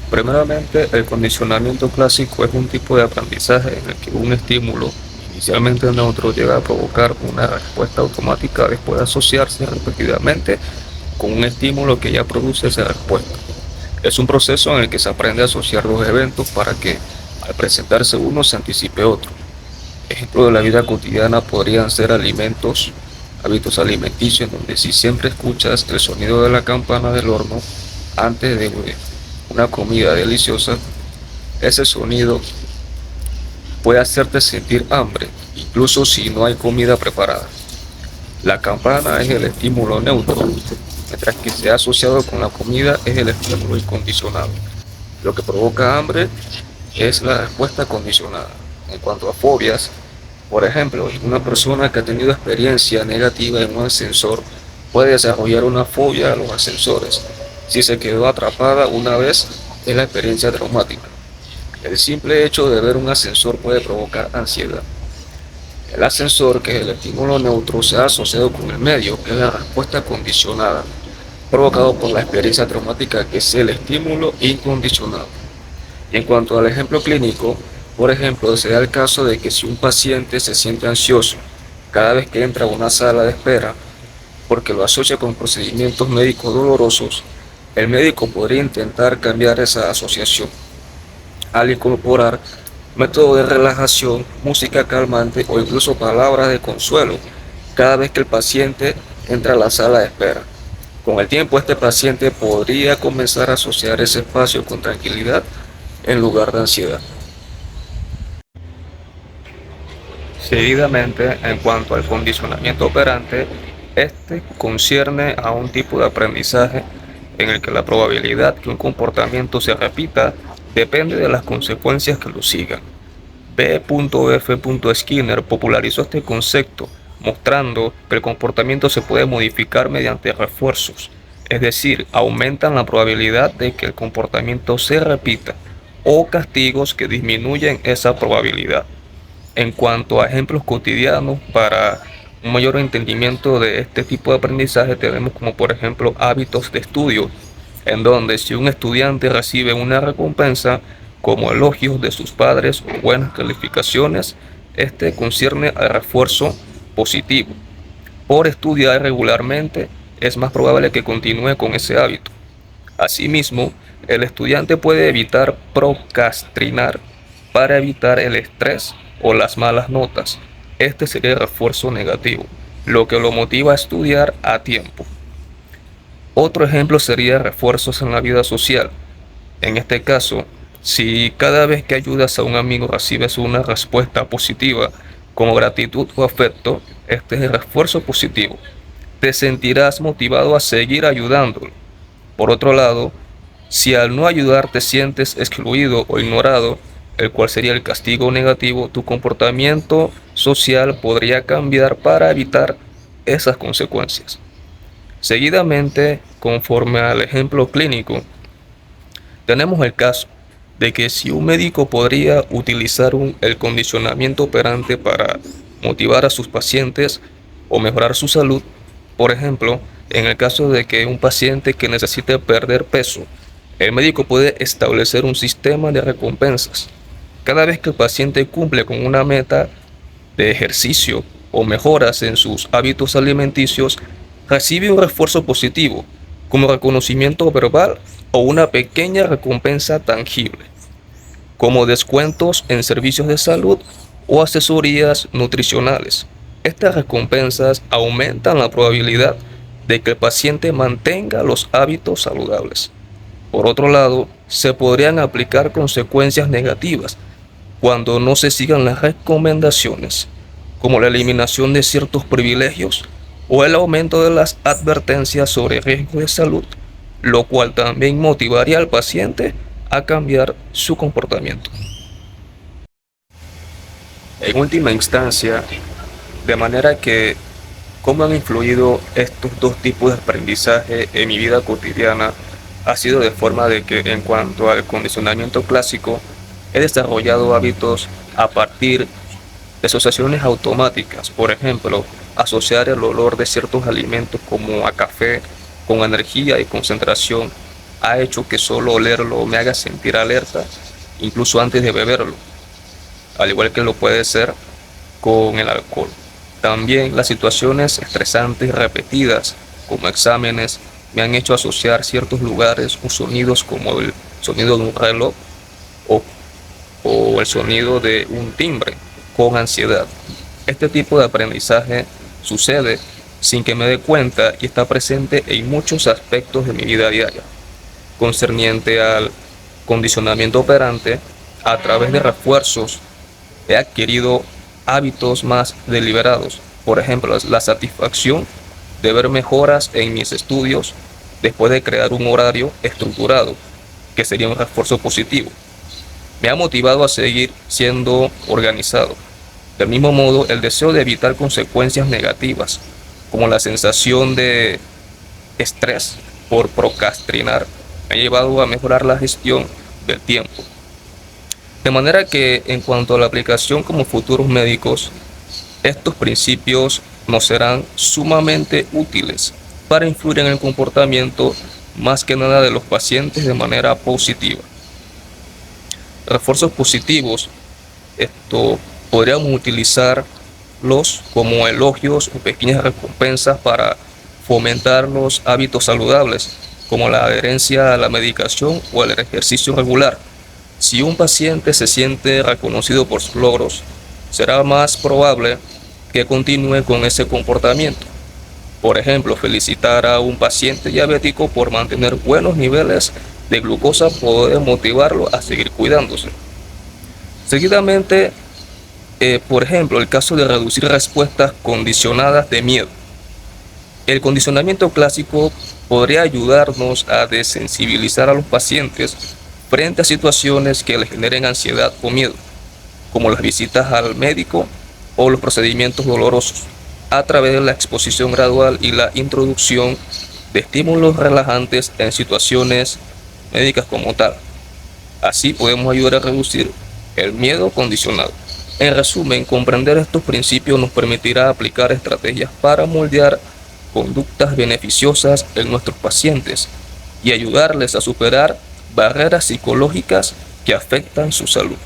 Primeramente, el condicionamiento clásico es un tipo de aprendizaje en el que un estímulo inicialmente neutro llega a provocar una respuesta automática después de asociarse repetidamente con un estímulo que ya produce esa respuesta. Es un proceso en el que se aprende a asociar dos eventos para que, al presentarse uno, se anticipe otro. Ejemplos de la vida cotidiana podrían ser alimentos, hábitos alimenticios, en donde si siempre escuchas el sonido de la campana del horno antes de una comida deliciosa, ese sonido puede hacerte sentir hambre, incluso si no hay comida preparada. La campana es el estímulo neutro, mientras que se ha asociado con la comida es el estímulo incondicionado. Lo que provoca hambre es la respuesta condicionada. En cuanto a fobias, por ejemplo, una persona que ha tenido experiencia negativa en un ascensor puede desarrollar una fobia a los ascensores. Si se quedó atrapada una vez, es la experiencia traumática. El simple hecho de ver un ascensor puede provocar ansiedad. El ascensor, que es el estímulo neutro, se ha asociado con el medio, que es la respuesta condicionada, provocado por la experiencia traumática, que es el estímulo incondicionado. Y en cuanto al ejemplo clínico, por ejemplo, se da el caso de que si un paciente se siente ansioso cada vez que entra a una sala de espera porque lo asocia con procedimientos médicos dolorosos, el médico podría intentar cambiar esa asociación al incorporar métodos de relajación, música calmante o incluso palabras de consuelo cada vez que el paciente entra a la sala de espera. Con el tiempo, este paciente podría comenzar a asociar ese espacio con tranquilidad en lugar de ansiedad. Seguidamente, en cuanto al condicionamiento operante, este concierne a un tipo de aprendizaje en el que la probabilidad que un comportamiento se repita depende de las consecuencias que lo sigan. B.F. Skinner popularizó este concepto, mostrando que el comportamiento se puede modificar mediante refuerzos, es decir, aumentan la probabilidad de que el comportamiento se repita, o castigos que disminuyen esa probabilidad. En cuanto a ejemplos cotidianos, para un mayor entendimiento de este tipo de aprendizaje, tenemos como por ejemplo hábitos de estudio, en donde si un estudiante recibe una recompensa como elogios de sus padres o buenas calificaciones, este concierne al refuerzo positivo. Por estudiar regularmente, es más probable que continúe con ese hábito. Asimismo, el estudiante puede evitar procrastinar para evitar el estrés o las malas notas. Este sería el refuerzo negativo, lo que lo motiva a estudiar a tiempo. Otro ejemplo sería refuerzos en la vida social. En este caso, si cada vez que ayudas a un amigo recibes una respuesta positiva como gratitud o afecto, este es el refuerzo positivo. Te sentirás motivado a seguir ayudándolo. Por otro lado, si al no ayudar te sientes excluido o ignorado, el cual sería el castigo negativo, tu comportamiento social podría cambiar para evitar esas consecuencias. Seguidamente, conforme al ejemplo clínico, tenemos el caso de que si un médico podría utilizar el condicionamiento operante para motivar a sus pacientes o mejorar su salud, por ejemplo, en el caso de que un paciente que necesite perder peso, el médico puede establecer un sistema de recompensas. Cada vez que el paciente cumple con una meta de ejercicio o mejoras en sus hábitos alimenticios, recibe un refuerzo positivo, como reconocimiento verbal o una pequeña recompensa tangible, como descuentos en servicios de salud o asesorías nutricionales. Estas recompensas aumentan la probabilidad de que el paciente mantenga los hábitos saludables. Por otro lado, se podrían aplicar consecuencias negativas cuando no se sigan las recomendaciones, como la eliminación de ciertos privilegios o el aumento de las advertencias sobre riesgos de salud, lo cual también motivaría al paciente a cambiar su comportamiento. En última instancia, de manera que, ¿cómo han influido estos dos tipos de aprendizaje en mi vida cotidiana? Ha sido de forma de que, en cuanto al condicionamiento clásico, he desarrollado hábitos a partir de asociaciones automáticas. Por ejemplo, asociar el olor de ciertos alimentos como a café con energía y concentración, ha hecho que solo olerlo me haga sentir alerta, incluso antes de beberlo, al igual que lo puede ser con el alcohol. También las situaciones estresantes repetidas, como exámenes, me han hecho asociar ciertos lugares o sonidos como el sonido de un reloj o, o el sonido de un timbre con ansiedad. Este tipo de aprendizaje sucede sin que me dé cuenta y está presente en muchos aspectos de mi vida diaria, concerniente al condicionamiento operante. A través de refuerzos he adquirido hábitos más deliberados. Por ejemplo, la satisfacción de ver mejoras en mis estudios después de crear un horario estructurado, que sería un refuerzo positivo. Me ha motivado a seguir siendo organizado. Del mismo modo, el deseo de evitar consecuencias negativas, como la sensación de estrés por procrastinar, me ha llevado a mejorar la gestión del tiempo. De manera que, en cuanto a la aplicación como futuros médicos, estos principios nos serán sumamente útiles para influir en el comportamiento más que nada de los pacientes de manera positiva. Refuerzos positivos, esto podríamos utilizarlos como elogios o pequeñas recompensas para fomentar los hábitos saludables, como la adherencia a la medicación o el ejercicio regular. Si un paciente se siente reconocido por sus logros, será más probable que continúe con ese comportamiento. Por ejemplo, felicitar a un paciente diabético por mantener buenos niveles de glucosa puede motivarlo a seguir cuidándose. Seguidamente, por ejemplo, el caso de reducir respuestas condicionadas de miedo. El condicionamiento clásico podría ayudarnos a desensibilizar a los pacientes frente a situaciones que les generen ansiedad o miedo, como las visitas al médico o los procedimientos dolorosos, a través de la exposición gradual y la introducción de estímulos relajantes en situaciones médicas como tal. Así podemos ayudar a reducir el miedo condicionado. En resumen, comprender estos principios nos permitirá aplicar estrategias para moldear conductas beneficiosas en nuestros pacientes y ayudarles a superar barreras psicológicas que afectan su salud.